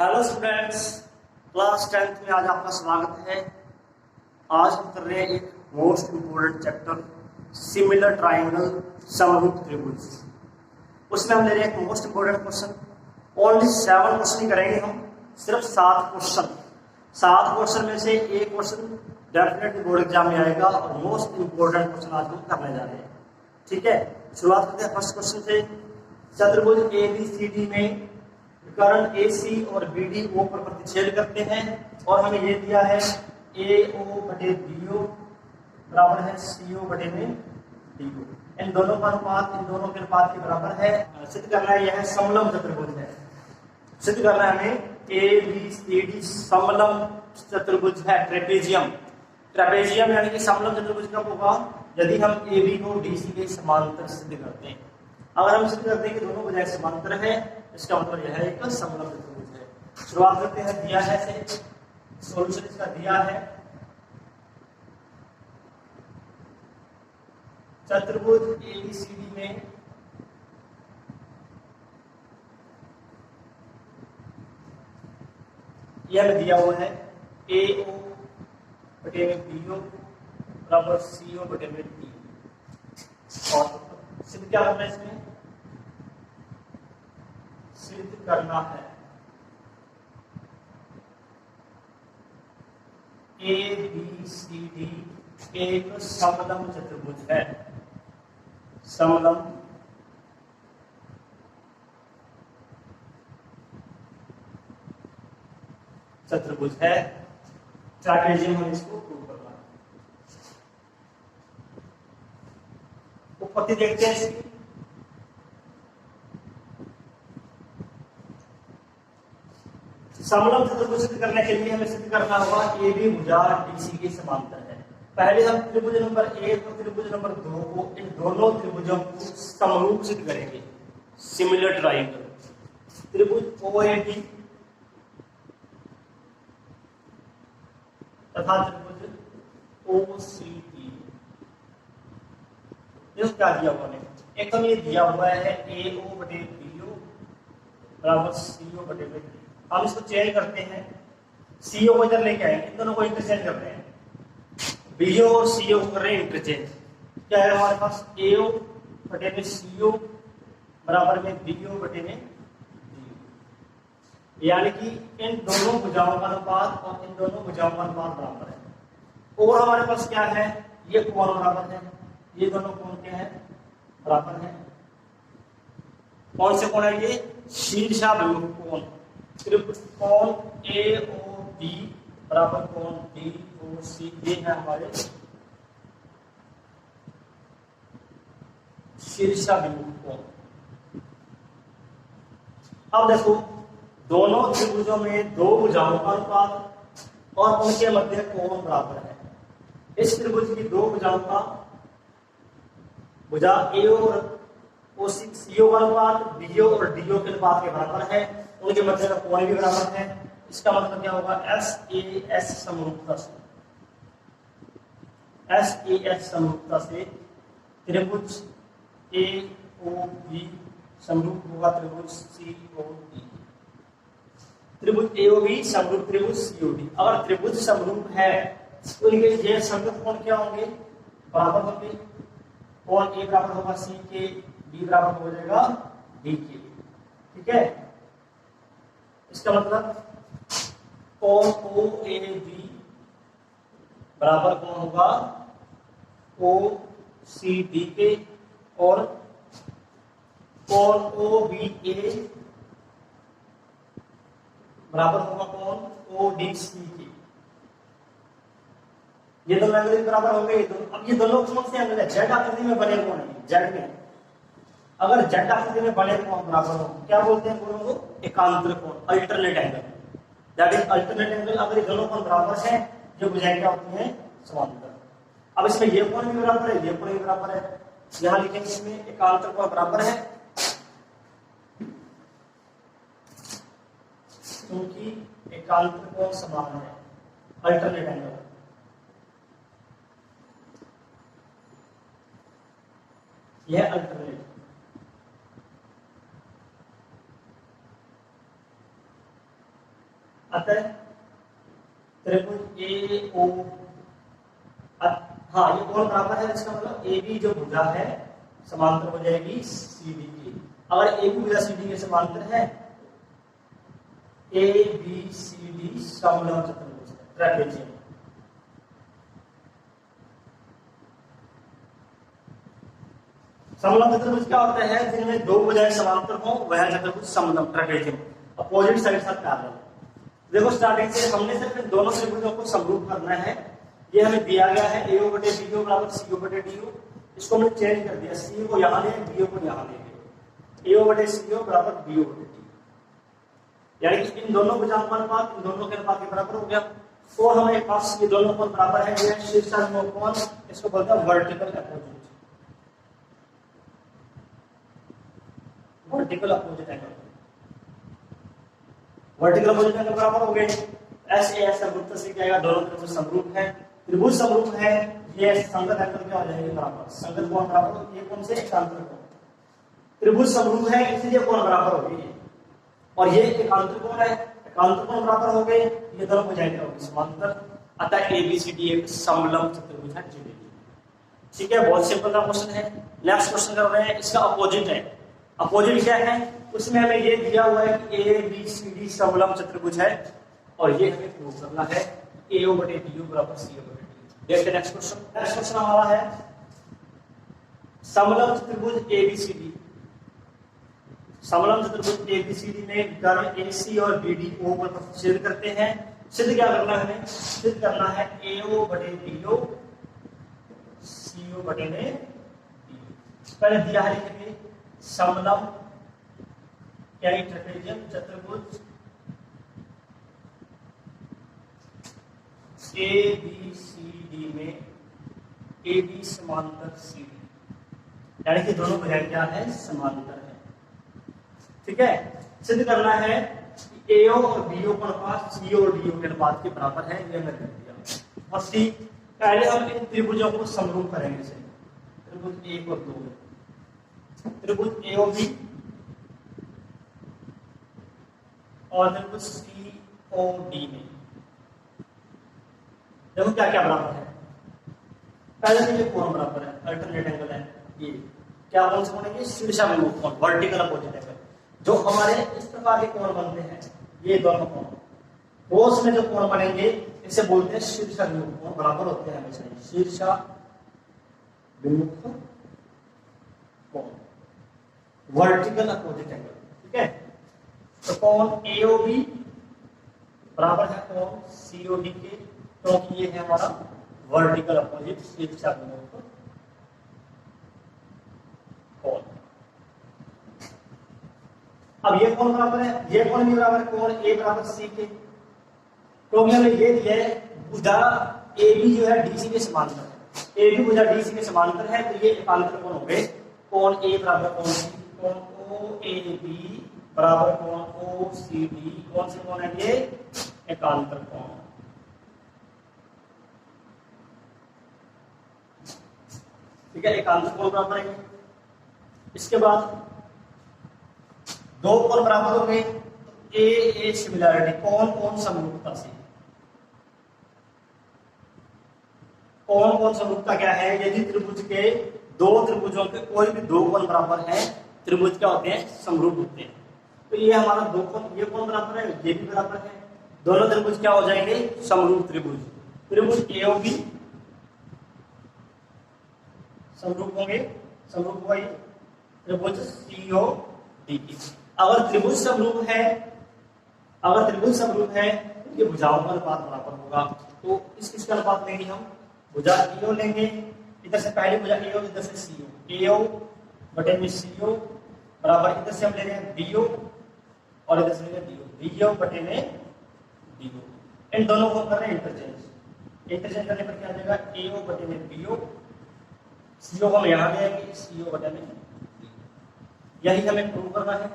Hello students, class 10th में आज आपका स्वागत है। आज हम कर रहे हैं एक most important chapter similar triangle समरूप त्रिभुज। उसमें हम ले रहे हैं एक most important question. Only 7 question करेंगे हम, सिर्फ 7 क्वेश्चन। 7 क्वेश्चन में से एक क्वेश्चन डेफिनेटली बोर्ड एग्जाम में आएगा और मोस्ट इम्पोर्टेंट क्वेश्चन आज हम करने जा रहे हैं। ठीक है, शुरुआत करते हैं फर्स्ट क्वेश्चन से। चतुर्भुज ABCD में कर्ण AC और BD O पर प्रतिच्छेद करते हैं और हमें ये दिया है AO बटे BO बराबर है CO बटे में DO। इन दोनों का अनुपात इन दोनों के अनुपात के बराबर है। सिद्ध करना है, यह है समलंब चतुर्भुज है। सिद्ध करना है हमें ABCD समलंब चतुर्भुज है, ट्रेपेजियम। ट्रेपेजियम यानी कि समलंब चतुर्भुज कब होगा? यदि हम AB को DC के समांतर सिद्ध करते हैं। अगर हम सिद्ध करते हैं कि दोनों भुजाएं समांतर है, इसका मतलब यह है एक समलंब चतुर्भुज है। शुरुआत करते हैं, दिया है से सॉल्यूशन इसका दिया है। चतुर्भुज ABCD में यह दिया हुआ है AO बटे में BO बराबर CO बटे में DO। और सिद्ध क्या करना है? इसमें सिद्ध करना है ABCD एक समलंब चतुर्भुज है। समलंब चतुर्भुज है। ट्रेपेजियम हम इसको प्रूव करना है। उत्पत्ति देखते हैं इसकी। समलंब चतुर्भुज सिद्ध करने के लिए हमें सिद्ध करना होगा AB भुजा DC के समांतर है। पहले हम त्रिभुज नंबर 1 और त्रिभुज नंबर 2 को, इन दोनों त्रिभुजों को समरूप सिद्ध करेंगे। सिमिलर ट्राइंगल त्रिभुज OAB तथा त्रिभुज OCD। देखो क्या दिया हुआ है। एक तो ये दिया हुआ है AO बटे BO बराबर CO बटे में D। हम इसको चेंज करते हैं, CO को इधर लेके आएंगे, इन दोनों को इंटरचेंज कर रहे हैं। BO और CO को कर रहे हैं इंटरचेंज। क्या है हमारे पास? AO बटे में CO बराबर में BO बटे में DO। यानी कि इन दोनों भुजाओं का अनुपात और इन दोनों भुजाओं का अनुपात बराबर है। और हमारे पास क्या है? ये कोण बराबर है, ये दोनों कोण क्या है? बराबर है। कौन से कोण है ये? शीर्षाभिमुख कोण। त्रिकोण AOB बराबर कोण DOC, ये है हमारे शीर्षाभिमुख कोण। अब देखो, दोनों त्रिभुजों में दो भुजाओं का अनुपात और उनके मध्य कोण बराबर है। इस त्रिभुज की दो भुजाओं का, भुजा AO और CO का अनुपात BO और DO के अनुपात के बराबर है। उनके मध्य का कोण भी बराबर है। इसका मतलब क्या होगा? SAS समरूपता से, SAS समरूपता से त्रिभुज AOB समरूप होगा त्रिभुज COD। त्रिभुज AOB समरूप त्रिभुज COD। अगर त्रिभुज समरूप है तो इनके ये संगत कोण क्या होंगे? बराबर होंगे। कोण A बराबर होगा C के, B बराबर हो जाएगा D के। ठीक है, इसका मतलब कोण OAB बराबर कोण होगा OCD के और कोण OBA बराबर होगा कोण ODC के। ये दोनों एंगल बराबर होंगे। अब ये दोनों कौन से एंगल है? जेड आकृति में बने कोण है। जेड में अगर जेड आकृति में बने कोण बराबर हो, क्या बोलते हैं कोण को? एकांतर कोण, alternate angle. That is alternate angle. अगर ये दोनों कोण बराबर है, ये भुजाएं क्या होती हैं? समांतर। अब इसमें ये कोण भी बराबर है, ये कोण भी बराबर है। यहां लिखेंगे इसमें एकांतर कोण बराबर है क्योंकि एकांतर कोण समान है। अल्टरनेट एंगल, यह अल्टरनेट। अतः त्रिभुज ए ओ, हाँ ये कोण बराबर है, इसका मतलब ए बी जो भुजा है समांतर हो जाएगी सी डी की। अगर ए बी भुजा सी डी के समांतर है, ए बी सी डी समलंब चतुर्भुज ट्रेपेजियम। समलंब चतुर्भुज क्या होता है, जिनमें दो भुजाएं समांतर हो वह चतुर्भुज समलंब ट्रेपेजियम, अपोजिट साइड साथ पैरेलल। देखो स्टार्टिंग से हमने सिर्फ इन दोनों त्रिभुजों को समरूप करना है। ये हमें दिया गया है AO बटे BO बराबर CO बटे DO, इसको हमने चेंज कर दिया, CO को यहाँ ले BO को यहाँ ले गए, AO बटे CO बराबर BO बटे DO, यानी कि इन दोनों भुजाओं का अनुपात इन दोनों के अनुपात के बराबर हो गया। और हमारे पास ये दोनों कोण बराबर है, ये शीर्षाभिमुख कोण, इसको बोलते हैं vertical opposite, vertical opposite angle. Vertical opposite angle बराबर हो गए। SAS समरूपता से क्या आएगा, दोनों त्रिभुज समरूप है, त्रिभुज समरूप है, ये संगत एंगल क्या हो जाएंगे बराबर, संगत कोण बराबर, ये कोण से एकांतर कोण। त्रिभुज समरूप है इसलिए कोण बराबर हो गए, और ये एकांतर कोण है, एकांतर कोण बराबर हो गए, ये दोनों भुजाएं क्या होगी समांतर। अतः ABCD एक समलंब चतुर्भुज है GD। ठीक है, बहुत सिंपल सा क्वेश्चन है। नेक्स्ट क्वेश्चन कर रहे हैं, इसका अपोजिट है। अपोजिट क्या है, उसमें हमें ये दिया हुआ है कि ABCD समलंब चतुर्भुज है, और ये हमें प्रूव करना है AO बटे BO बराबर CO बटे DO। देखते हैं नेक्स्ट क्वेश्चन। नेक्स्ट क्वेश्चन हमारा है समलंब चतुर्भुज ABCD। समलंब चतुर्भुज ABCD में कर्ण AC और BD O पर प्रतिच्छेद करते हैं। सिद्ध क्या करना है हमें, सिद्ध करना है AO बटे BO CO बटे में DO। पहले दिया है लिखेंगे समलंब यानी ट्रेपेजियम चतुर्भुज ABCD में AB समांतर CD, यानी कि दोनों भुजाएं क्या है, समांतर है। ठीक है, सिद्ध करना है कि AO और BO का अनुपात CO और DO के अनुपात के बराबर है, ये हमने कर दिया। और C, पहले हम इन त्रिभुजों को समरूप करेंगे, त्रिभुज 1 और 2 में, त्रिभुज AOB और त्रिभुज COD में। देखो क्या क्या बराबर है, पहले तो ये कोण बराबर है, अल्टरनेट एंगल है, ये क्या कौन से कोण है, शीर्षाभिमुख कोण, वर्टिकल अपोजिट एंगल। जो हमारे इस प्रकार के कोण बनते हैं, ये दोनों कोण, रोज में जो कोण बनेंगे इसे बोलते हैं शीर्षाभिमुख कोण, बराबर होते हैं हमेशा शीर्षाभिमुख कोण, वर्टिकल अपोजिट एंगल। ठीक है, तो कोण AOB बराबर है कोण COD के, क्योंकि ये है हमारा वर्टिकल अपोजिट शीर्षाभिमुख कोण। अब ये कोण बराबर है, ये कोण भी बराबर है कोण A बराबर C के, क्योंकि हमें ये दिया है भुजा AB जो है DC के समांतर है, AB भुजा DC के समांतर है, तो ये एकांतर कोण हो गए, कोण A बराबर कोण C, कोण OAB बराबर कोण OCD, कौन से कोण है ये, एकांतर कोण। ठीक है, एकांतर कोण बराबर है। इसके बाद दो कोण बराबर हो गए, A सिमिलैरिटी, कौन समरूपता से, कौन समरूपता क्या है, यदि त्रिभुज के दो त्रिभुजों के कोई भी दो कोण बराबर है, त्रिभुज क्या होते हैं, समरूप होते हैं। तो ये हमारा दो कोण, ये कोण बराबर है, ये भी बराबर है, दोनों त्रिभुज क्या हो जाएंगे, समरूप त्रिभुज। त्रिभुज AOB समरूप होंगे, समरूप हुआ ये त्रिभुज COD। अगर त्रिभुज समरूप है, अगर त्रिभुज समरूप है तो ये भुजाओं का अनुपात बराबर होगा। तो किसका अनुपात लेंगे हम, भुजा AO लेंगे, इधर से पहली भुजा AO, इधर से CO, AO बटे में CO बराबर, इधर से हम ले रहे हैं BO और इधर से ले रहे हैं DO बटे में DO। इन दोनों को कर रहे हैं इंटरचेंज, इंटरचेंज करने पर क्या आ जाएगा, AO बटे में BO, CO हम यहाँ ले आएंगे, CO बटे में DO। यही हमें प्रूव करना है,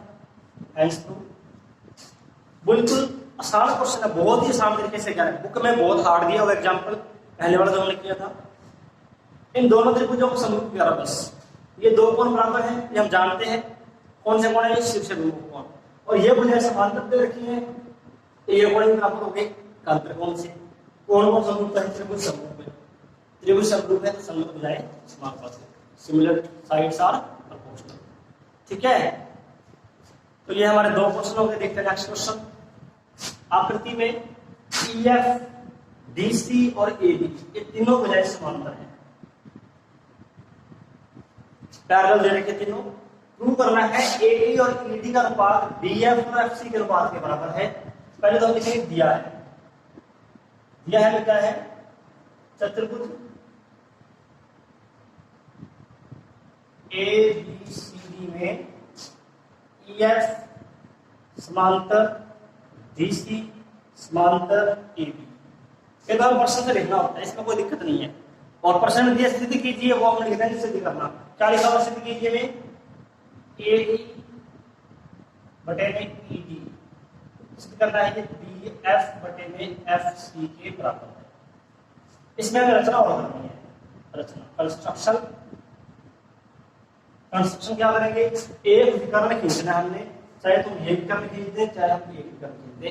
हेंस प्रूव। बिल्कुल आसान क्वेश्चन है, बहुत ही आसान तरीके से क्या है, बुक में बहुत हार्ड दिया हुआ एग्जाम्पल, पहले वाला जो हमने किया था। इन दोनों त्रिभुजों को समरूप किया, बस ये दो कोण बराबर हैं, ये हम जानते हैं, कौन से कोण है, ये शीर्षाभिमुख कोण, और ये भुजाएं समांतर दे रखी हैं, तो ये कोण बराबर हो गए कांतरकोण से। कौन कौन समरूप है? त्रिभुज समरूप है। त्रिभुज समरूप है तो समरूप बुझाएं समानुपाती, सिमिलर साइड्स आर प्रोपोर्शनल। ठीक है, तो ये हमारे दो क्वेश्चन हो गए। देखते हैं नेक्स्ट क्वेश्चन। आकृति में EF, DC और AB ये तीनों भुजाएं समांतर हैं, पैरेलल दे रखे तीनों। प्रूव करना है AD और ED का अनुपात BF और FC के अनुपात के बराबर है। पहले तो हमने दिया है क्या है? चतुर्भुज ABCD में EF समांतर DC समांतर AB। ये तो प्रश्न से लिखना होता है, इसमें कोई दिक्कत नहीं है। और प्रश्न दिया स्थिति कीजिए, वो हम लिखते हैं सिद्ध करना। क्या लिखा हुआ स्थिति कीजिए में? AD बटे में ED सिद्ध करना है कि BF बटे में FC के बराबर है। इसमें हमें रचना और करनी है, रचना कंस्ट्रक्शन क्या करेंगे? एक विकर्ण खींचना है हमने, चाहे तुम ये विकर्ण खींच दे चाहे हम ये विकर्ण खींच दे,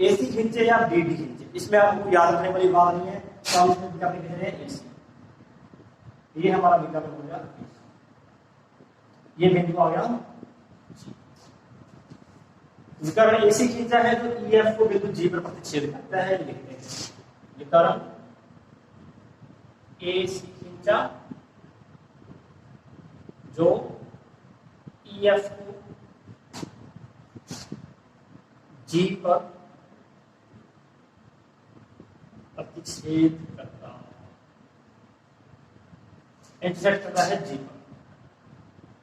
AC खींचे या BD खींचे, इसमें आपको याद रखने वाली बात नहीं है। तो हम इसमें विकर्ण खींच रहे हैं AC, ये हमारा विकर्ण हो गया, ये बिंदु आ गया। विकर्ण AC खींचा है तो EF को बिंदु G पर प्रतिच्छेद करता है, लिखते हैं विकर्ण AC खींचा जो EF को G पर प्रतिच्छेद करता है, इंटरसेक्ट करता है G पर।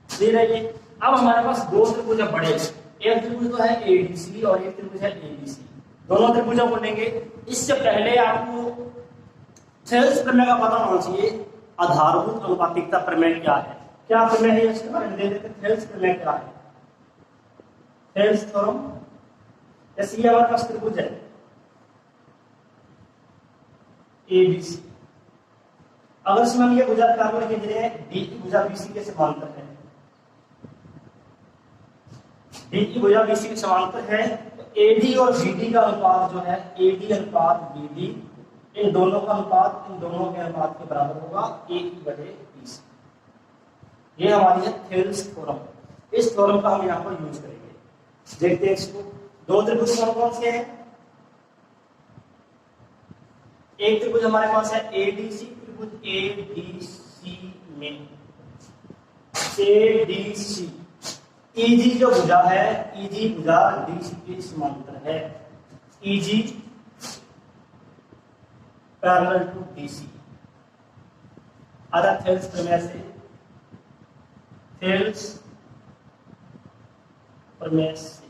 दे रही है। अब हमारे पास दो त्रिभुज बड़े, एक त्रिभुज तो है ADC और एक त्रिभुज है ABC। दोनों त्रिभुजों को लेंगे। इससे पहले आपको थेल्स प्रमेय का पता होना चाहिए। आधारभूत अनुपातिकता प्रमेय क्या है? क्या प्रमेय है इसके बारे में दे देते। थेल्स प्रमेय क्या है? Thales theorem. जैसे ये हमारे पास त्रिभुज है ABC, अगर इसमें हम ये भुजा पैरेलल खींच रहे हैं, D की भुजा BC के समांतर है, D की भुजा BC के समांतर है, तो AD और BD का अनुपात जो है, AD अनुपात BD, इन दोनों का अनुपात इन दोनों के अनुपात के बराबर होगा AE बटे BC। ये हमारी है थेल्स थ्योरम। इस थ्योरम का हम यहाँ पर यूज करेंगे। देखते हैं इसको। दो त्रिभुज कौन कौन से हैं? एक त्रिभुज हमारे पास है ADC, त्रिभुज ADC में ADC EG जो भुजा है, EG भुजा DC के समांतर है, EG पैरेलल टू DC। अतः थेल्स प्रमेय से, थेल्स प्रमेय से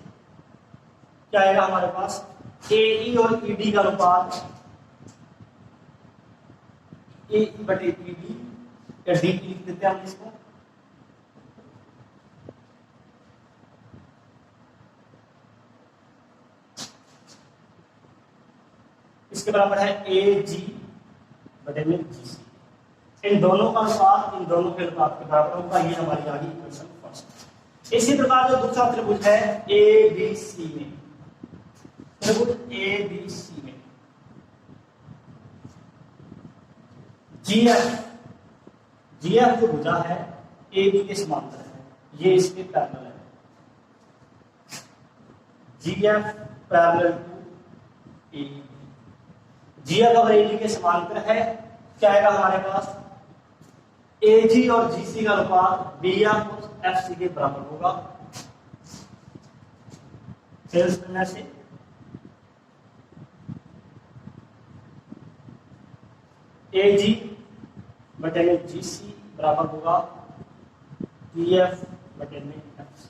क्या आएगा हमारे पास? AE और ED का अनुपात AE बटे ED या D लिख देते हैं हम इसको। इसके बराबर है AG बटे में GC। इन दोनों का अनुपात इन दोनों के अनुपात के बराबर होगा। ये हमारी आ गई इक्वेशन फर्स्ट। इसी प्रकार जो दूसरा त्रिभुज है ABC में, त्रिभुज ABC में GF जो भुजा है AB के समांतर है, ये इसके पैरेलल है। GF parallel to AB, GF अगर AD के समांतर है, क्या आएगा हमारे पास? AG और GC का अनुपात BF और FC के बराबर होगा। थेल्स प्रमेय से AG बटे में GC बराबर होगा BF बटे में FC।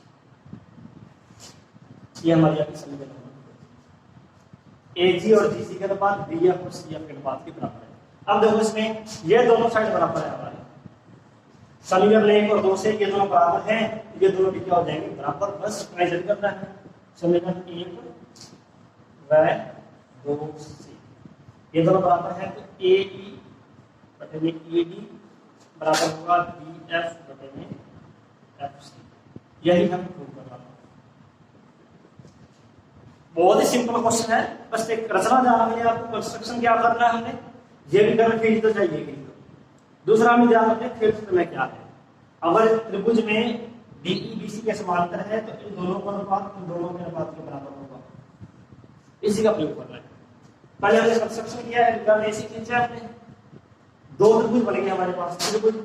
ये हमारी आपकी समीकरण है। AG और GC के अनुपात BF और CF के अनुपात के बराबर है। अब देखो इसमें ये दोनों साइड बराबर है हमारे, समीकरण 1 और 2 से ये दोनों बराबर हैं, ये दोनों भी क्या हो जाएंगे? बराबर। बस मेजर करना है समीकरण 1 व 2 से ये दोनों बराबर है, तो AE बटे में ED बराबर होगा BF बटे में FC। यही हम प्रूव कर रहा हूं। बहुत ही सिंपल क्वेश्चन है, बस एक रचना जानना है आपको, कंस्ट्रक्शन क्या करना है हमने, ये भी करना, फील्ड तो चाहिए कि दूसरा हमें ध्यान रखें फील्ड में क्या है। अगर त्रिभुज में DEBC के समांतर है तो इन दोनों का अनुपात इन दोनों के अनुपात के बराबर होगा, इसी का प्रयोग करना है। पहले हमने कंस्ट्रक्शन किया है, बेसिक चीज है, हमने दो त्रिभुज बनेंगे हमारे पास, त्रिभुज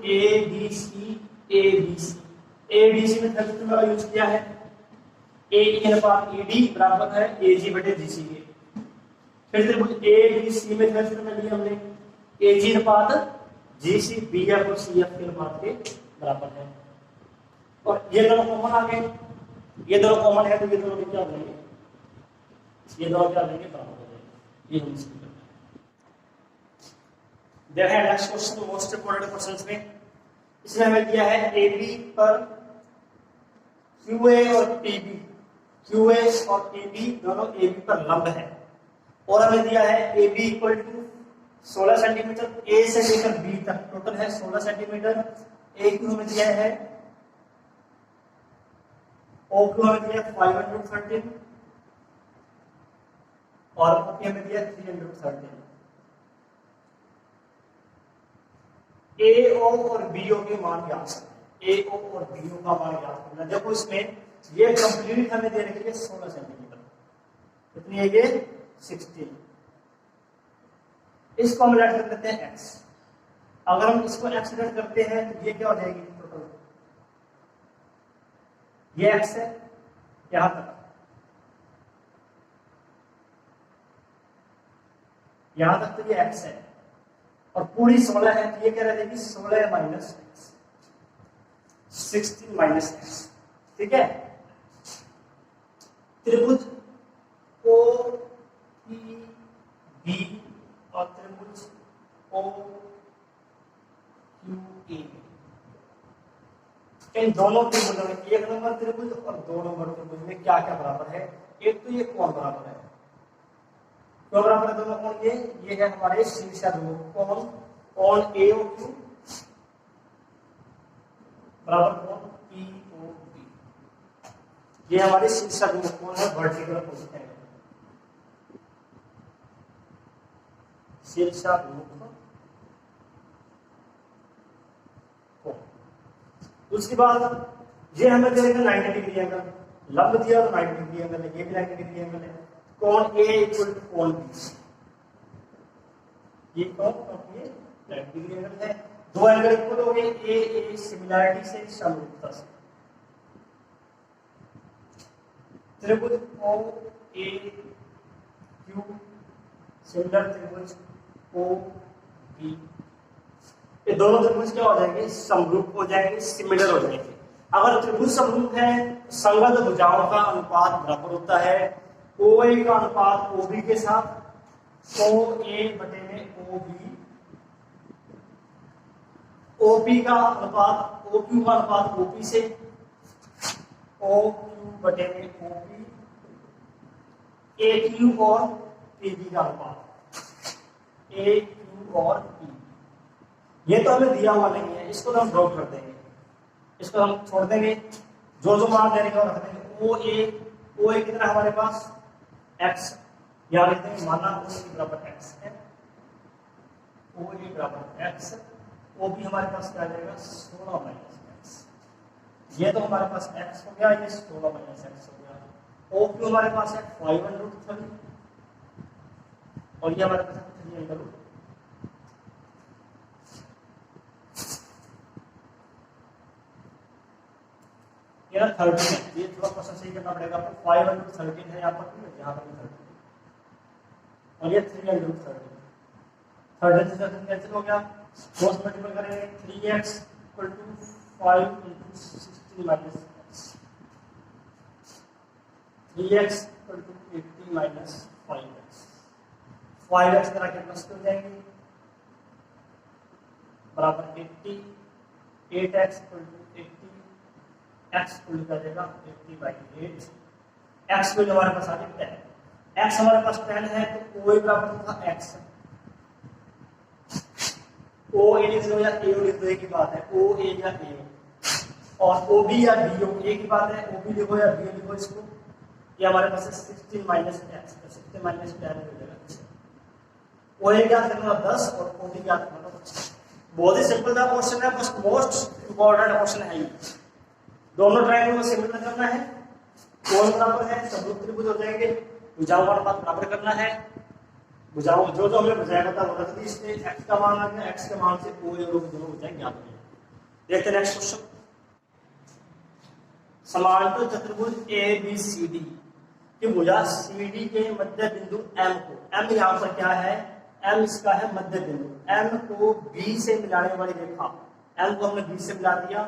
ABC में थर्ड का यूज किया है, AE अनुपात AD बराबर है AG बटे GC के। फिर त्रिभुज ABC में थर्ड में लिया हमने AG अनुपात GC BF और CF के अनुपात के बराबर है, और ये दोनों कॉमन आ गए, ये दोनों कॉमन है तो ये दोनों क्या बनेंगे, ये दोनों क्या बनेंगे, बराबर हो जाएंगे। ये हम इसको करना है। देखा है next question, most important questions में इसने हमें दिया है AB पर QA और PB, QA और AB दोनों AB पर लंब है, और हमें दिया है AB equal to 16 centimetre, A से लेकर B तक टोटल है 16 सेंटीमीटर, AQ हमें दिया है, OQ हमें दिया है 513 और OP हमें दिया है 313। AO और BO के मान ज्ञात करना, AO और BO का मान ज्ञात करना। देखो इसमें ये कंप्लीट हमें दे रखी है 16 सेंटीमीटर, कितनी है ये 16, इसको हम ऐड कर देते हैं x। अगर हम इसको x ऐड करते हैं तो ये क्या हो जाएगी टोटल, ये x है यहां तक, यहां तक तो ये x है, और पूरी 16 है तो ये क्या रहेगी 16 माइनस x, 16 माइनस x, ठीक है। त्रिभुज OPB और त्रिभुज OQA, इन दोनों त्रिभुजों में, एक नंबर त्रिभुज और दो नंबर त्रिभुज में क्या क्या बराबर है, एक तो ये कोण बराबर है, क्यों बराबर है दोनों कोण, ये है हमारे शीर्षाभिमुख कोण, कोण AOQ बराबर कोण POB, ये हमारे शीर्षाभिमुख कोण है, वर्टिकल पोजीशन, शीर्षाभिमुख कोण। उसके बाद ये हमें देगा 90 डिग्री एंगल, लंब दिया तो 90 डिग्री एंगल है, ये भी 90 डिग्री एंगल है, कोण A इक्वल टू कोण B, ये कोण और ये 90 डिग्री एंगल है, दो एंगल इक्वल हो गए A सिमिलैरिटी से, समरूपता से। त्रिभुज OAQ सिमिलर त्रिभुज OB, ये दोनों त्रिभुज क्या हो जाएंगे, समरूप हो जाएंगे, सिमिलर हो जाएंगे। अगर त्रिभुज समरूप है संगत भुजाओं का अनुपात बराबर होता है, OA का अनुपात OB के साथ, OA बटे में OB, OP का अनुपात OQ का अनुपात OP से, OQ बटे में OP, AQ और PB का अनुपात, AQ और P। ये तो हमें दिया हुआ नहीं है, इसको तो हम ड्रॉप कर देंगे, इसको हम छोड़ देंगे, जो जो मान देने का रख देंगे। OA कितना हमारे पास x, यहाँ लिख देंगे, माना OA बराबर x है, OA बराबर x, OB हमारे पास क्या आ जाएगा 16 माइनस x, ये तो हमारे पास x हो गया, ये 16 माइनस x हो गया। OQ हमारे पास है 513 और ये हमारे पास 313। ये 13 है, ये थोड़ा क्वेश्चन सही करना पड़ेगा आपको, 513 है यहाँ पर, यहाँ पर भी 13 और ये 313, 13 से 13 कैंसिल हो गया, क्रॉस मल्टीपल करेंगे 3x equal to 5 into 16 minus x, 3x equal to 80 minus 5x, 5x करा के प्लस कर जाएंगे बराबर 80, 8x इक्वल टू 80, x को लिखा जाएगा 80/8, x को हमारे पास आ गया 10, x हमारे पास 10 है तो OA बराबर था x, OA लिख दो या AO लिख दो, एक ही बात है, OA या AO, और OB या BO एक ही बात है, OB लिखो या BO लिखो, इसको ये हमारे पास है 16 माइनस एक्स, 16 माइनस 10 हो जाएगा। ओ ए क्या करना 10 और ओ बी क्या करना 5। बहुत ही सिंपल सा क्वेश्चन है, बस मोस्ट इंपॉर्टेंट क्वेश्चन है ये। दोनों ट्रायंगल को सिमिलर करना है, कोण बराबर है, समरूप त्रिभुज हो जाएंगे, भुजाओं का अनुपात बराबर करना है। भुजाओं जो जो हमने भुजाएं बता वो रख दी, इसमें x का मान आ गया, x के मान से ओ ए और दोनों भुजाएं ज्ञात हो गई। देखते हैं नेक्स्ट क्वेश्चन। समांतर चतुर्भुज ए बी सी डी की भुजा सी डी के मध्य बिंदु M को, M यहाँ पर क्या है, M इसका है मध्य बिंदु, M को B से मिलाने वाली रेखा, M को हमने B से मिला दिया,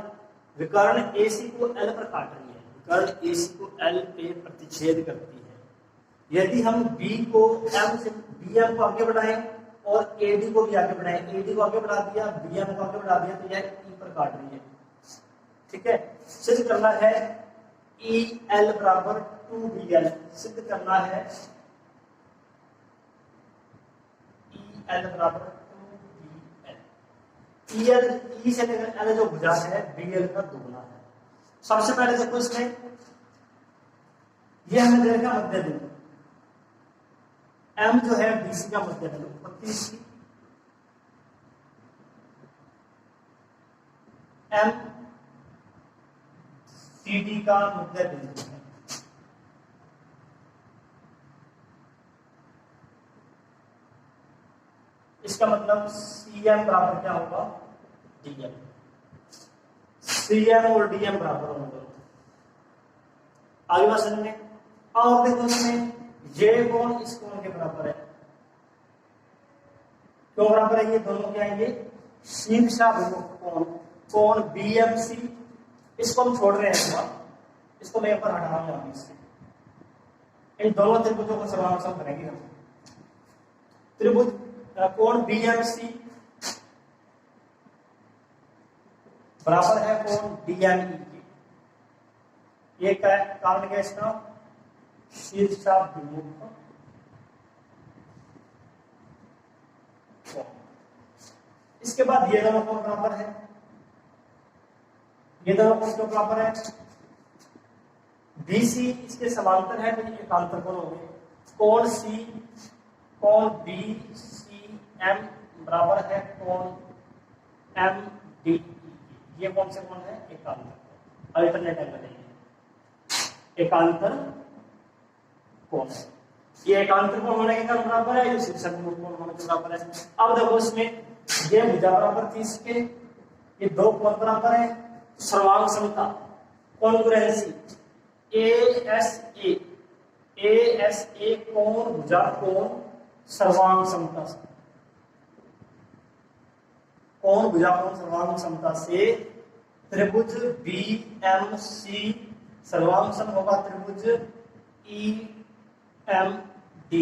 विकर्ण AC को L पर काट रही है, विकर्ण AC को L पे प्रतिच्छेद करती है। यदि हम B को M से BM को आगे बढ़ाएं और AD को भी आगे बढ़ाएं, AD को आगे बढ़ा दिया, BM को आगे बढ़ा दिया, तो यह E पर काट रही है। ठीक है, सिद्ध करना है EL बराबर 2BL, सिद्ध करना है EL बराबर 2BL। EL E से लेकर L जो भुजा है BL का दुगुना है। सबसे पहले देखो इसमें यह हमें देखा मध्य बिंदु M जो है BC का मध्य बिंदु, 32 M CD का मध्य बिंदु है। इसका मतलब CM बराबर क्या होगा, DM। CM और DM बराबर होंगे। आगे बात समझ में। और देखो इसमें ये कोण इस कोण के बराबर है, क्यों बराबर है, ये दोनों क्या है, ये शीर्षाभिमुख कोण, कोण BMC, इसको हम छोड़ रहे हैं, इसको मैं ऊपर हटा रहा हूं इससे। इन दोनों त्रिभुजों को समानांतर करेंगे हम। त्रिभुज कोण BMC बराबर है कोण DME के। ये क्या है, कारण क्या है इसका, शीर्षाभिमुख कोण। इसके बाद ये दोनों कोण बराबर है, ये दोनों कोण क्यों बराबर है, BC इसके समांतर है, तो ये एकांतर कोण हो गए। कोण C, कोण BCM बराबर है कोण MDE, ये कौन से कोण है, एकांतर, अल्टरनेट एंगल है, एकांतर कोण है। ये एकांतर कोण होने के कारण बराबर है, ये शीर्षाभिमुख कोण होने के बराबर है। अब देखो इसमें ये भुजा बराबर थी इसके, ये दो कोण बराबर है, सर्वांग समता कॉन्ग्रुएंसी ASA कोण भुजा कोण सर्वांग समता से, कोण भुजा कोण सर्वांग समता से त्रिभुज BMC सर्वांग सम होगा त्रिभुज EMD।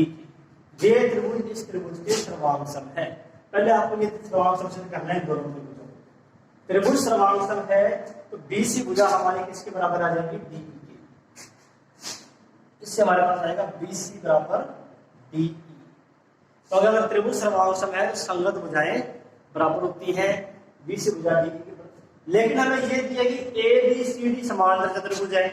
ये त्रिभुज इस त्रिभुज के सर्वांग सम है। पहले आपको ये सर्वांग सम सिद्ध करना है दोनों त्रिभुजों। त्रिभुज सर्वांग सम है तो BC भुजा हमारी किसके बराबर आ जाएगी, DE के। इससे हमारे पास आएगा BC बराबर DE। तो अगर त्रिभुज सर्वांग सम है तो संगत भुजाएं बराबर होती है, BC भुजा DE के। लेकिन हमें ये दिया कि ABCD समांतर चतुर्भुज है।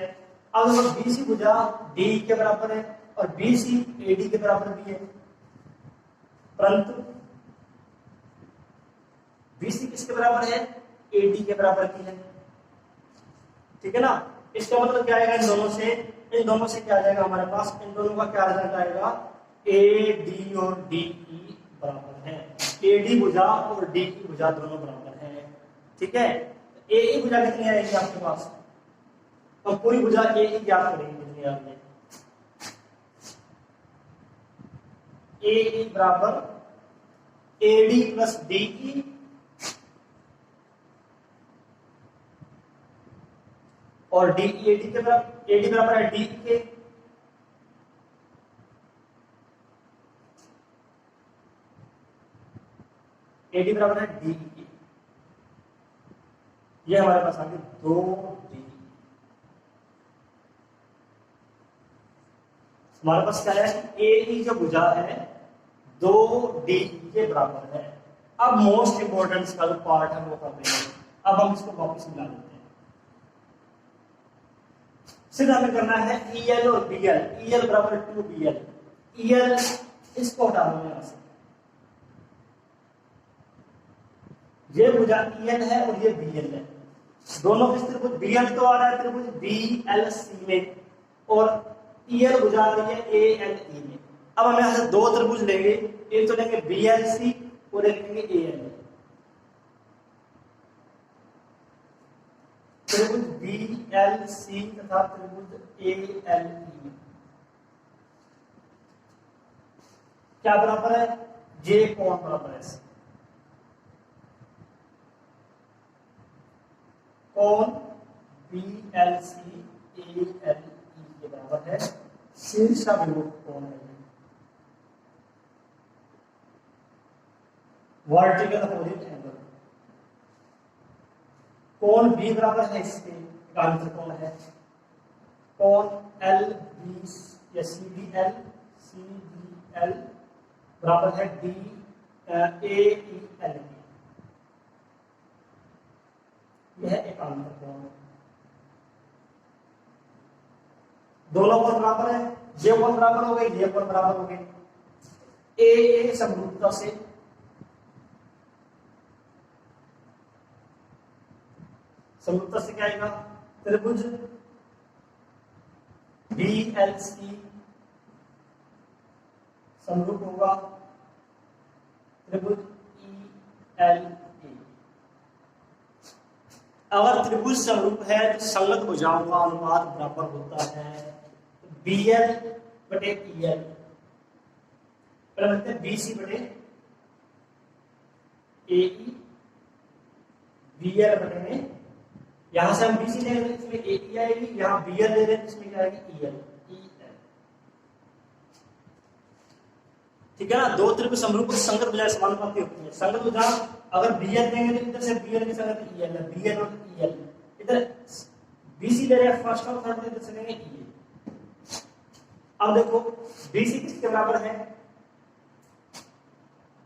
अब BC भुजा DE के बराबर है और BC AD के बराबर भी है, परंतु BC किसके बराबर है, AD के बराबर की है। ठीक है ना, इसका मतलब क्या आएगा, इन दोनों से क्या आ जाएगा हमारे पास, इन दोनों का क्या रिजल्ट आएगा, AD और DE बराबर है। AD भुजा और DE भुजा दोनों बराबर है। ठीक है, AE भुजा कितनी आएगी आपके पास, तो पूरी भुजा AE ज्ञात करेंगे कितनी आएगी, AE बराबर AD प्लस DE और DE AD के बराबर, AD बराबर है DE के, AD बराबर है DE के। ये हमारे पास आ गए 2D। हमारे पास क्या है, AE जो भुजा है 2DE के बराबर है। अब मोस्ट इंपोर्टेंट का जो पार्ट है वो कर देंगे। अब हम इसको वापस मिला देते हैं। फिर हमें करना है EL और BL, EL बराबर 2BL, EL इसको हटा दो यहां से, ये भुजा EL है और ये BL है, दोनों किस त्रिभुज BL तो आ रहा है त्रिभुज BLC में और EL भुजा आ रही है ALE में। अब हम यहां से दो त्रिभुज लेंगे, एक तो लेंगे BLC और एक लेंगे ALE। त्रिभुज BLC तथा त्रिभुज ALE क्या बराबर है, ये कोण बराबर है, कोण BLC ALE के बराबर है, शीर्षाभिमुख कोण है, वर्टिकल अपोजिट एंगल। कोण B बराबर है इसके आंसर कोण है कोण LB या CBL बराबर है DAEL। यह एक आंतर कोण है, दोनों कोण बराबर है, ये कोण बराबर हो गए, ये कोण बराबर हो गए, AA समरूपता से समरूपता से क्या आएगा, त्रिभुज BLC समरूप होगा त्रिभुज ELE। अगर त्रिभुज समरूप है तो संगत भुजाओं का अनुपात बराबर होता है BL बटे EL, BC बटे AE, BL बटे में यहां से हम BC ले रहे हैं इसमें AE आएगी, यहां BL ले रहे हैं इसमें क्या आएगी EL। ठीक है ना, दो त्रिभुज समरूप संगत भुजाएं समानुपाती होती है। संगत भुजा अगर BL देंगे तो इधर से BL की संगत EL है, BL और EL, इधर BC ले रहे हैं फर्स्ट और थर्ड, इधर से लेंगे EL। अब देखो BC किसके बराबर है,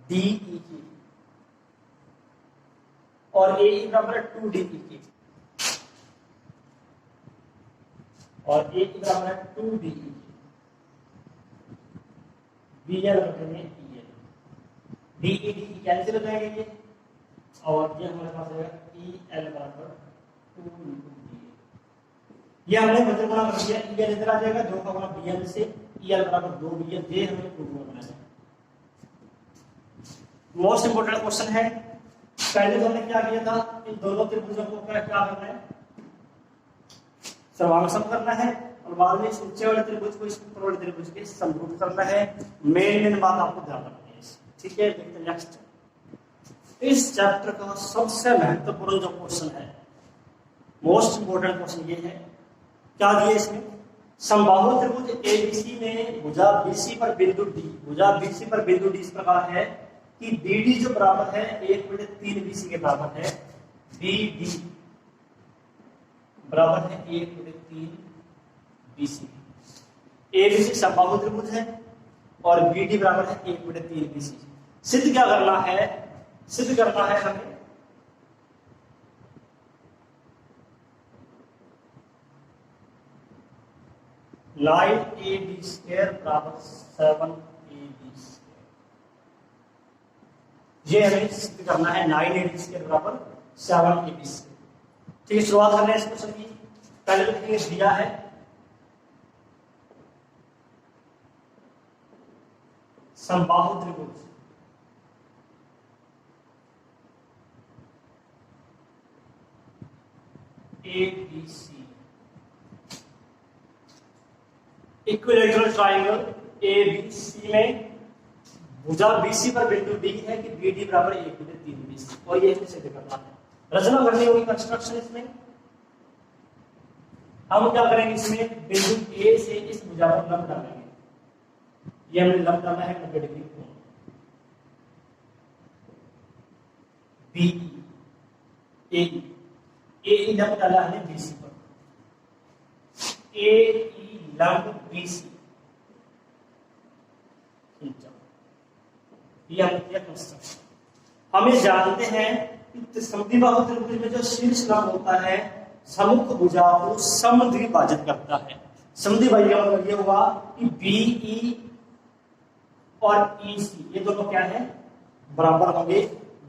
DE की, और AE बराबर है 2DE की, और AE बराबर है 2DE की, BL बटे में EL, DE कैंसिल हो जाएंगे ये, और ये हमारे पास आएगा EL बराबर 2DE। ये हमने वजन गुणा कर दिया, EL इधर आ जाएगा, जो का गुणा BL से, EL बराबर 2BL, ये हमने प्रूव करना है। मोस्ट इंपोर्टेंट क्वेश्चन है, पहले तो हमने क्या किया था, इन दोनों त्रिभुजों को क्या करना है, सर्वांग करना है, और बाद में इस नीचे वाले त्रिभुज को इस ऊपर वाले त्रिभुज के समरूप करना है। मेन बात आपको ध्यान रखनी है, ठीक है। देखते हैं नेक्स्ट, इस चैप्टर का सबसे महत्वपूर्ण जो क्वेश्चन है, मोस्ट इंपोर्टेंट क्वेश्चन ये है, क्या दिया इसमें, समबाहु त्रिभुज ABC में भुजा BC पर बिंदु D, भुजा BC पर बिंदु D इस प्रकार है कि BD जो बराबर है 1/3 BC के बराबर है, BD बराबर है 1/3 BC। ABC समबाहु त्रिभुज है और BD बराबर है 1/3 BC। सिद्ध क्या करना है, सिद्ध करना है हमें लाइन AB² बराबर 7AB²। ये हमें सिद्ध करना है, 9AB² बराबर 7AB²। ठीक है, शुरुआत करने इस क्वेश्चन की। पहले तो देखेंगे दिया है समबाहु त्रिभुज ABC, इक्विलैटरल ट्राइंगल ABC में भुजा BC पर बिंदु D है कि BD बराबर 1/3 BC, और ये सिद्ध करना है। रचना करनी होगी कंस्ट्रक्शन। इसमें हम क्या करेंगे, इसमें बिंदु A से इस भुजा पर लंब डालेंगे, ये हमने लंब डाला है 90 डिग्री कोण, BE AE लंब डाला है BC पर, AE लंब BC, ये हमने किया कंस्ट्रक्शन। हम ये जानते हैं कि समद्विबाहु त्रिभुज में जो शीर्ष लंब होता है समुख भुजा को समद्विभाजन करता है। समद्विभाजन का मतलब ये हुआ कि बीई और ईसी ये दोनों क्या है, बराबर होंगे,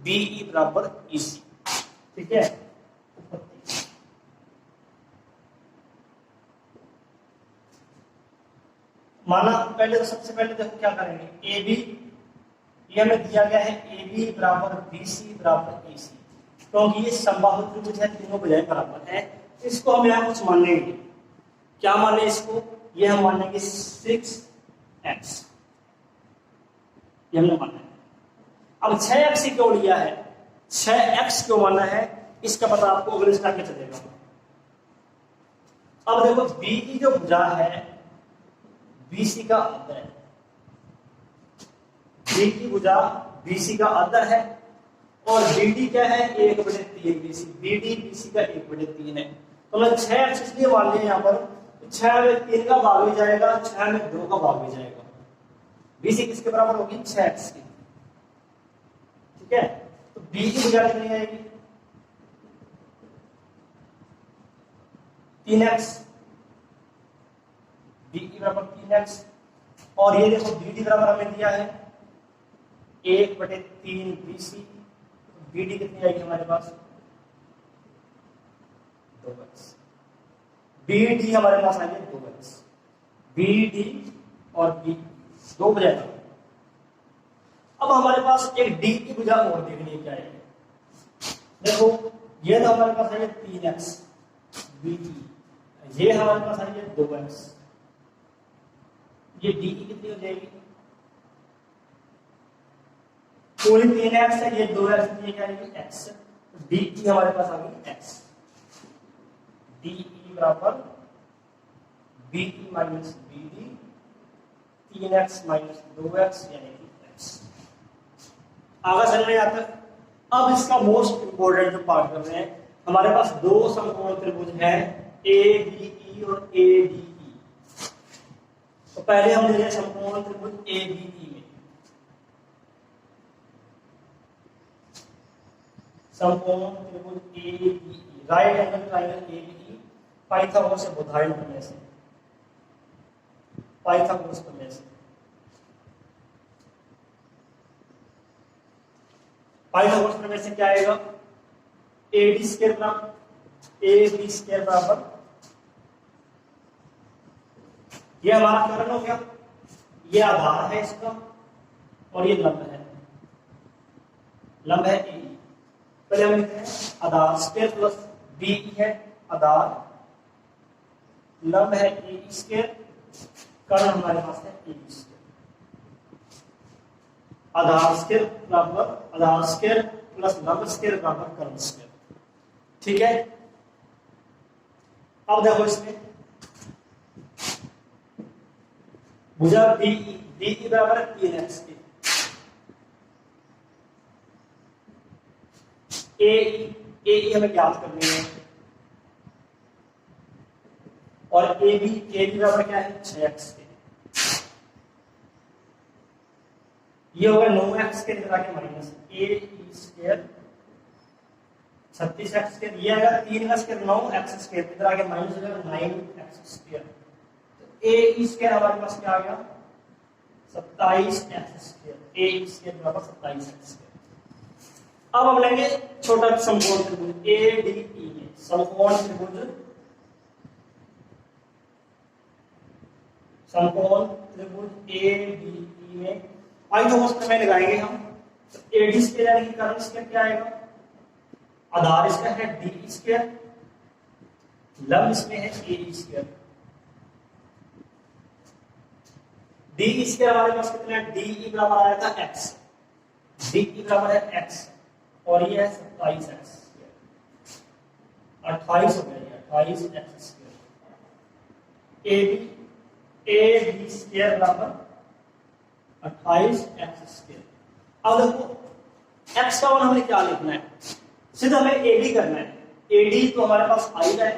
बीई बराबर ईसी। ठीक है, माना पहले तो सबसे पहले देखो क्या करेंगे, ए बी ये हमें दिया गया है, ए बी बराबर बी सी बराबर ए सी, क्योंकि ये समबाहु त्रिभुज है, तीनों भुजाएं बराबर है। इसको हम यहाँ कुछ मानेंगे, क्या माने इसको, ये हम मानेंगे 6x, ये हमने माना है। अब 6x क्यों लिया है, 6x क्यों माना है, इसका पता आपको अगले स्टेप में चलेगा। अब देखो बी जो भुजा है बीसी का अद्धर है, बी की भुजा बीसी का अद्धर है, और बीडी क्या है 1/3 बीसी, बीडी बीसी का 1/3 है। तो मैं 6x इसलिए मान लिया यहाँ पर, 6 में 3 का भाग भी जाएगा, 6 में 2 का भाग भी जाएगा। बीसी किसके बराबर होगी, 6x की। ठीक है, तो बी की भुजा कितनी आएगी, 3x, बी की बराबर 3x, और ये देखो बी डी बराबर हमें दिया है 1/3 बीसी, बी डी कितनी आएगी हमारे पास 2x, बी डी हमारे पास आएगी 2x, बी डी और बी दो भुजाएं। अब हमारे पास एक डी की भुजा और देखनी है क्या है, देखो ये तो हमारे पास है 3x बी डी, ये हमारे पास है 2x, ये डी की कितनी हो जाएगी, पूरी 3x है, ये 2x, ये क्या आएगी x, डी की हमारे पास आ गई x, डी बराबर B minus B D, 3x minus 2x यानी कि x। आगे चल रहे हैं, अब इसका मोस्ट इंपोर्टेंट जो पार्ट कर रहे हैं, हमारे पास दो समकोण त्रिभुज हैं ए बी ई और ए डी ई। तो पहले हम ले रहे हैं समकोण त्रिभुज ए बी ई में, समकोण त्रिभुज A B E, right angle triangle A B E, Pythagoras से बुधायन प्रमेय से, पाइथागोरस प्रमेय से। पाइथागोरस प्रमेय से क्या आएगा, ए डी स्क्वायर बराबर ए बी स्क्वायर बराबर, ये हमारा कर्ण हो गया, ये आधार है इसका, और ये लंब है, लंब है ए। पहले हम लिखते हैं आधार स्क्वायर प्लस बी है आधार, लंब है ए स्क्वायर, कर्ण हमारे पास है ए स्क्वायर, आधार स्क्वायर बराबर आधार स्क्वायर प्लस लंब स्क्वायर बराबर कर्ण स्क्वायर। ठीक है, अब देखो इसमें भुजा बीई बराबर 3x की, ए हमें ज्ञात करनी है, और ए बी बराबर क्या है 6x के, ये होगा 9x के इधर आके माइनस ए स्क्वायर 36x के, ये आएगा 3 का स्क्वायर 9x स्क्वायर, इधर आके माइनस हो जाएगा 9x स्क्वायर। ए स्क्वायर हमारे पास क्या आ गया 27x स्क्वायर, ए स्क्वायर बराबर 27x स्क्वायर। अब हम लेंगे छोटा समकोण त्रिभुज ए डी ई में, समकोण त्रिभुज ए डी ई में पाइथागोरस प्रमेय लगाएंगे हम। तो ए डी स्क्वायर यानी कि कर्ण स्क्वायर क्या आएगा, आधार इसका है डी स्क्वायर, लंब इसमें है ए स्क्वायर, डी स्क्वायर हमारे पास कितना है, डी बराबर आया था x, डी बराबर है x, और ये है 27x स्क्वायर, 28 हो गया, 28x स्क्वायर, ए बी स्क्वायर बराबर 28x स्क्वायर। अब देखो x का मान हमें क्या लिखना है, सीधा हमें ए डी करना है, ए डी तो हमारे पास आई है,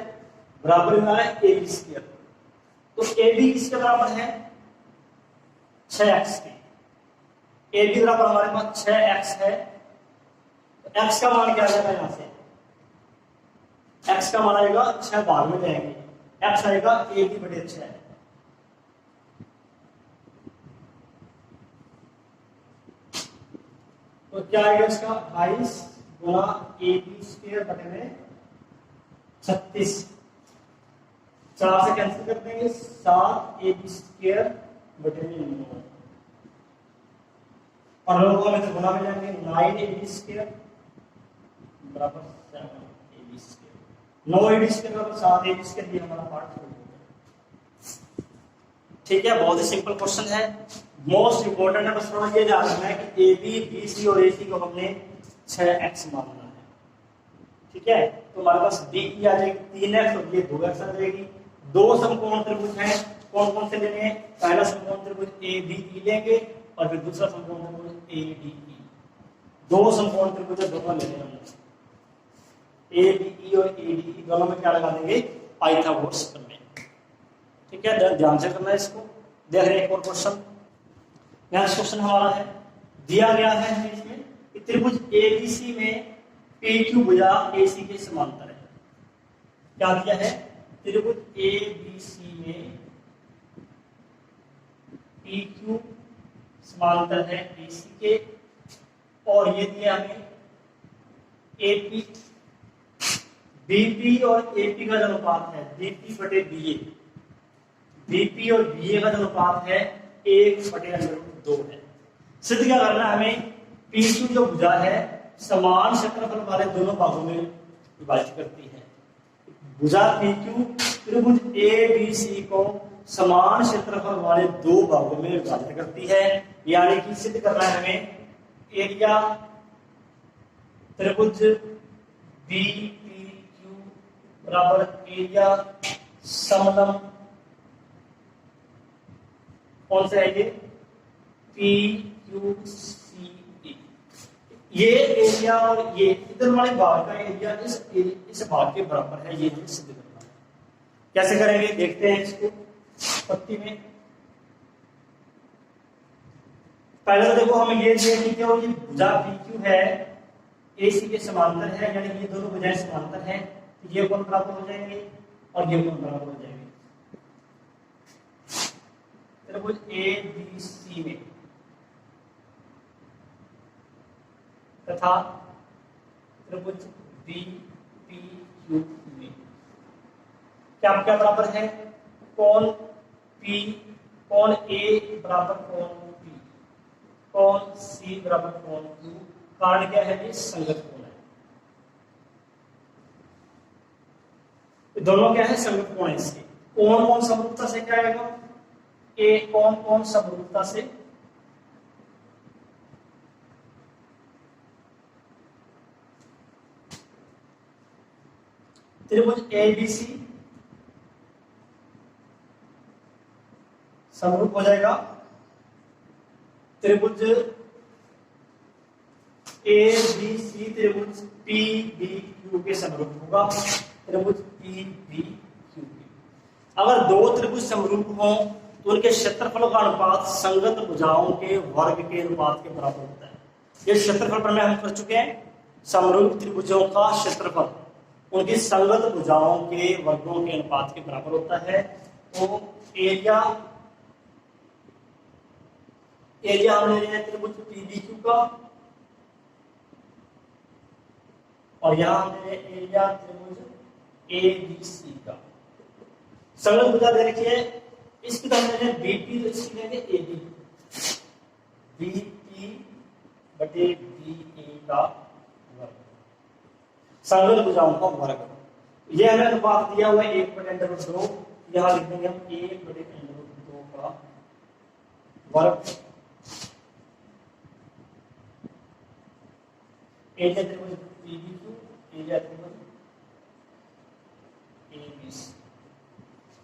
बराबर में है ए बी स्क्वायर, तो ए बी किसके बराबर है 6x की, ए बी बराबर हमारे पास 6x है, तो x का मान क्या आ जाएगा यहां से एक्स का मान आएगा 6 भाग में जाएंगे, एक्स आएगा ए बी बटे 6। तो क्या आएगा इसका 28 गुना ए बी स्क्वायर बटे में 36, 4 से कैंसिल कर देंगे, 7 ए बी स्क्वायर बटे में 9, और लोगों को हमें गुना में जाएंगे 9 ए बी स्क्वायर बराबर 7 A B square, 9 A B square बराबर 7 ए बी स्क्वायर, ये हमारा पार्ट हो गया। ठीक है, बहुत ही सिंपल क्वेश्चन है, मोस्ट इंपोर्टेंट है। बस थोड़ा ये ध्यान रखना है कि ए बी बी सी और ए सी को हमने 6x मानना है। ठीक है, तो हमारे पास डी ई आ जाएगी 3x और ये 2x आ जाएगी। दो समकोण त्रिभुज हैं, कौन कौन से लेने हैं? पहला समकोण त्रिभुज ए बी ई लेंगे और फिर दूसरा समकोण त्रिभुज ए डी ई। दो समकोण त्रिभुज दोनों लेने हैं, ए बी ई और ए डी ई दोनों में क्या लगा देंगे? पाइथागोरस प्रमेय। ठीक है, ध्यान से करना है इसको। देख रहे हैं एक और क्वेश्चन। नेक्स्ट क्वेश्चन हमारा है, दिया गया है हमें इसमें कि त्रिभुज एबीसी में पी क्यू भुजा एसी के समांतर है। क्या दिया है? त्रिभुज एबीसी में पी क्यू समांतर है एसी के, और ये दिया हमें एपी, बीपी और एपी का जो अनुपात है बीपी बटे बीए, बीपी और बीए का जो अनुपात है 1/√2 है। सिद्ध क्या करना है हमें? पी क्यू जो भुजा है समान क्षेत्रफल वाले दोनों भागों में विभाजित करती है। भुजा पी क्यू त्रिभुज ए बी सी को समान क्षेत्रफल वाले दो भागों में विभाजित करती है, यानी कि सिद्ध करना है हमें एरिया त्रिभुज बी पी क्यू बराबर एरिया समलम कौन सा है ये? P Q C D. ये एरिया और ये इधर वाले भाग का एरिया इस भाग के बराबर है, ये हमें सिद्ध करना है। कैसे करेंगे देखते हैं इसको पत्ती में। पहले तो देखो हमें ये देखिए और ये भुजा पी क्यू है एसी के समांतर है, यानी ये दोनों भुजाएं समांतर हैं, तो ये कोण बराबर हो जाएंगे और ये कोण बराबर हो जाएंगे। त्रिभुज ए बी सी में तथा त्रिभुज बी पी क्यू में क्या क्या बराबर है? कोण पी, कोण ए बराबर कोण पी, कोण सी बराबर कोण क्यू। कारण क्या है? ये संगत कोण है। दोनों क्या है? संगत कोण है इसके। कोण कोण समरूपता से क्या आएगा? ए कौन कौन समरूपता से त्रिभुज एबीसी समरूप हो जाएगा त्रिभुज ए बी सी, त्रिभुज पी बी क्यू के समरूप होगा त्रिभुज पी बी क्यू के। अगर दो त्रिभुज समरूप हों तो उनके क्षेत्रफलों का अनुपात संगत भुजाओं के वर्ग के अनुपात के बराबर होता है। ये क्षेत्रफल पर हम कर चुके हैं। समरूप त्रिभुजों का क्षेत्रफल उनकी संगत भुजाओं के वर्गों के अनुपात के बराबर होता है। तो एरिया हम ले रहे हैं त्रिभुज पीबीक्यू का, और यहां हम ले रहे हैं एरिया त्रिभुज एबीसी का। संगत भुजा दे रखी है, इसकी तो हमने बीपी, तो इसकी लेंगे एबी, बीपी बटे बीए का वर्ग, संगत भुजाओं का वर्ग। ये हमें अनुपात दिया हुआ है 1/√2, यहां लिख देंगे हम 1/√2 का वर्ग। एरिया त्रिभुज पीबीक्यू, एरिया त्रिभुज एबीसी,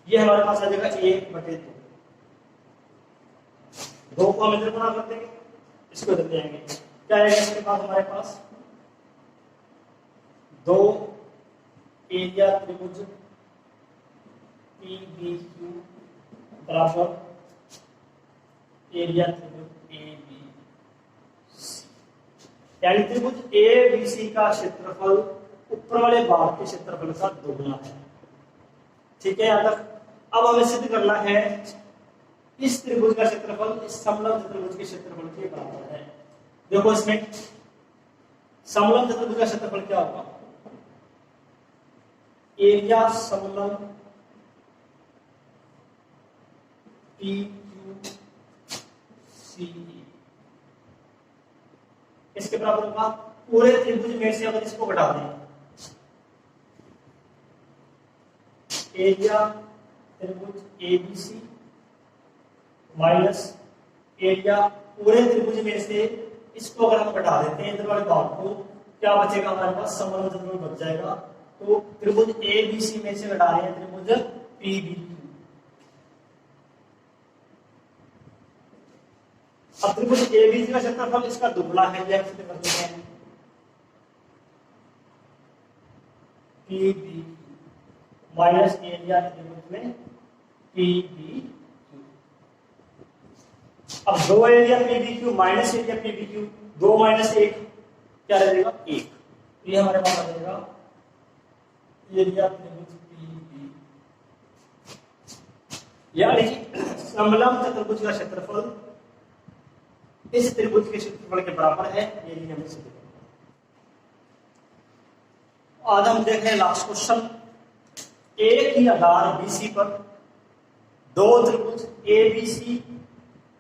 ये हमारे पास आ जाएगा 1/2। दो को हम इधर गुणा कर देंगे, इसको इधर ले आएंगे। क्या आएगा इसके बाद हमारे पास? दो एरिया त्रिभुज पीबीक्यू बराबर एरिया त्रिभुज एबीसी, यानी त्रिभुज एबीसी का क्षेत्रफल ऊपर वाले भाग के क्षेत्रफल का दोगुना है। ठीक है यहाँ तक। अब हमें सिद्ध करना है इस त्रिभुज का क्षेत्रफल इस समलंब त्रिभुज के क्षेत्रफल के बराबर है। देखो इसमें समलंब चतुर्भुज का क्षेत्रफल क्या होगा, एरिया समलंब PQCE इसके बराबर होगा। पूरे त्रिभुज में से अगर इसको घटा दें, एरिया त्रिभुज ABC माइनस एरिया पूरे त्रिभुज में से इसको अगर हम घटा देते हैं इधर वाले भाग को, क्या बचेगा हमारे पास, समलंब त्रिभुज बच जाएगा। तो त्रिभुज ABC में से घटा रहे हैं त्रिभुज PBQ। अब त्रिभुज ABC का क्षेत्रफल इसका दुगना है, यह सिद्ध करते हैं PBQ माइनस एरिया त्रिभुज में PBQ। अब 2 area PBQ minus area PBQ, 2 minus 1 क्या रहेगा, 1। ये हमारे पास आ जाएगा एरिया त्रिभुज PBQ। यानी कि समलंब चतुर्भुज का क्षेत्रफल इस त्रिभुज के क्षेत्रफल के बराबर है। ये भी हमें सिद्ध करना है। आज हम देख रहे हैं लास्ट क्वेश्चन। एक ही आधार BC पर दो त्रिभुज ABC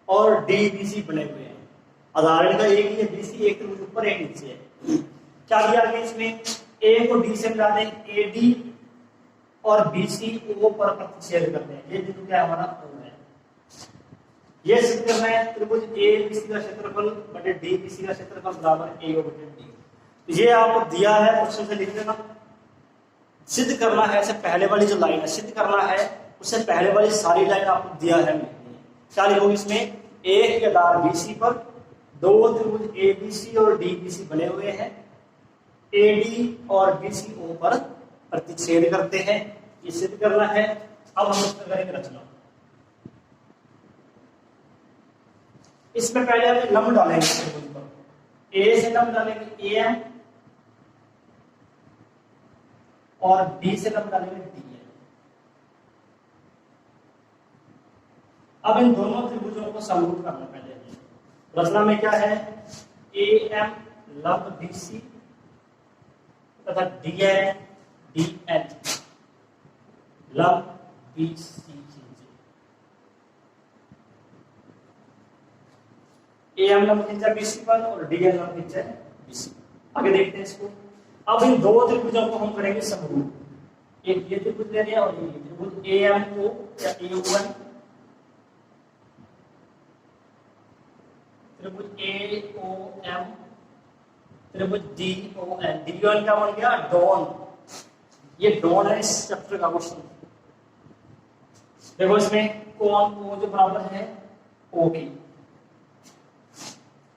और DBC बने हुए हैं। आधार इनका एक ही है BC, एक त्रिभुज ऊपर एक नीचे है। क्या दिया गया इसमें, A को D से मिला दें, AD और BC O पर प्रतिच्छेद करते हैं। ये बिंदु क्या हमारा O है। ये सिद्ध करना है त्रिभुज ABC का क्षेत्रफल बटे DBC का क्षेत्रफल बराबर AO बटे D। ये आपको दिया है, क्वेश्चन से लिख देना। सिद्ध करना है इससे पहले वाली जो लाइन है, सिद्ध करना है उससे पहले वाली सारी लाइन आपको दिया है। क्या लिखोगे इसमें, एक आधार BC पर दो त्रिभुज ABC और DBC बने हुए हैं, AD और BC O पर प्रतिच्छेद करते हैं। ये सिद्ध करना है। अब हम इसमें करेंगे रचना। इसमें पहले हमें लंब डालेंगे त्रिभुज पर, A से लंब डालेंगे AM और D से लंब डालेंगे DN। अब इन दोनों त्रिभुजों को समरूप करना पहले। रचना में क्या है, AM लंब BC तथा DN DN लंब BC। AM लंब खींचा BC पर और DN लंब खींचा BC। आगे देखते हैं इसको। अब इन दो त्रिभुजों को हम करेंगे समरूप। एक ये त्रिभुज ले रहे हैं और ये त्रिभुज AMO या AO1, त्रिभुज AOM, त्रिभुज DON। DON क्या बन गया, डॉन। ये डॉन है इस चैप्टर का क्वेश्चन। देखो इसमें कोण O जो बराबर है O की,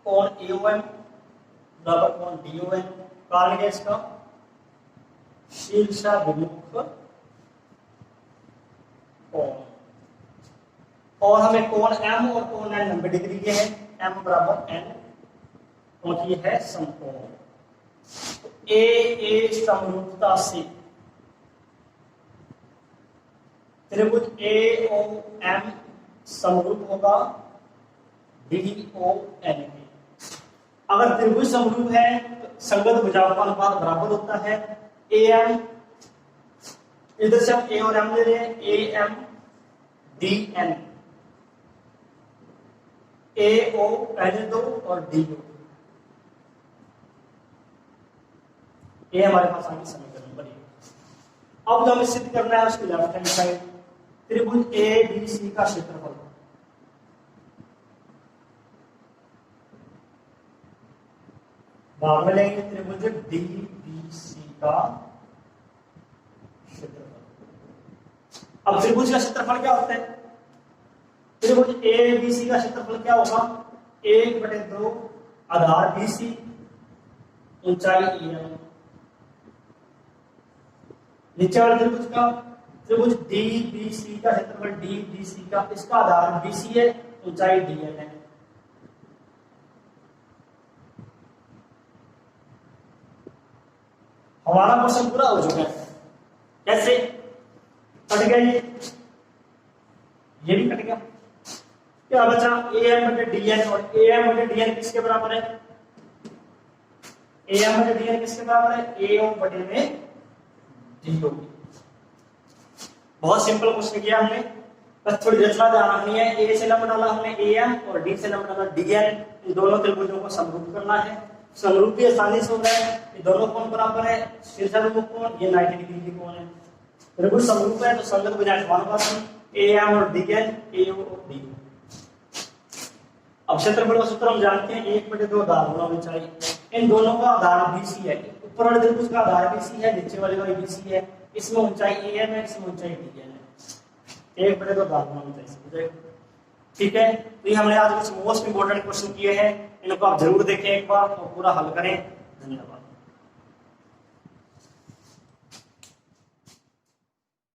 कोण AOM बराबर कोण DON। कारण क्या इसका, शीर्षाभिमुख कोण। और हमें कोण M और कोण N 90 डिग्री के हैं। M बराबर N क्योंकि ये है समकोण। तो A समरूपता से त्रिभुज AOM समरूप होगा DON के। अगर त्रिभुज समरूप है तो संगत भुजाओं का अनुपात बराबर होता है। AM इधर से हम A और M ले रहे हैं, AM DN, AO पहले दो और DO। ये हमारे पास आगे समीकरण बनेगा। अब जो हमें सिद्ध करना है उसकी लेफ्ट हैंड साइड, त्रिभुज ABC का क्षेत्रफल भाग में लेंगे त्रिभुज DBC का क्षेत्रफल। अब त्रिभुज का क्षेत्रफल क्या होता है, त्रिभुज ABC का क्षेत्रफल क्या होगा, 1/2 आधार BC ऊंचाई EM। नीचे वाले त्रिभुज का, त्रिभुज DBC का क्षेत्रफल DBC का, इसका आधार BC है, ऊंचाई DN है। हमारा क्वेश्चन पूरा हो चुका है। कैसे कट गया ये भी कट गया। क्या बचा am बटे dn, और am बटे dn किसके बराबर है? am बटे dn किसके बराबर है? ao बटे में do। बहुत सिंपल क्वेश्चन किया हमने, बस थोड़ी रचना ध्यान रखनी है। a से लंब डाला हमने am और d से लंब डाला dn। इन दोनों त्रिभुजों को समरूप करना है। समरूप भी आसानी से हो रहा है। ये दोनों कोण बराबर है, शीर्षाभिमुख कोण ये 90 डिग्री की कोण है। त्रिभुज समरूप है तो संगत भुजाएं समानुपाती am और dn ao और do। अब क्षेत्रफल का सूत्र हम जानते हैं 1/2 आधार गुणा ऊंचाई। इन दोनों का आधार BC है। ऊपर वाले त्रिभुज का आधार BC है, नीचे वाले का BC है। इसमें ऊंचाई AM है, इसमें ऊंचाई dn है। 1/2 आधार गुणा ऊंचाई। ठीक है, तो ये हमने आज कुछ मोस्ट इंपोर्टेंट क्वेश्चन किए हैं। इनको आप जरूर देखें एक बार और पूरा हल करें। धन्यवाद।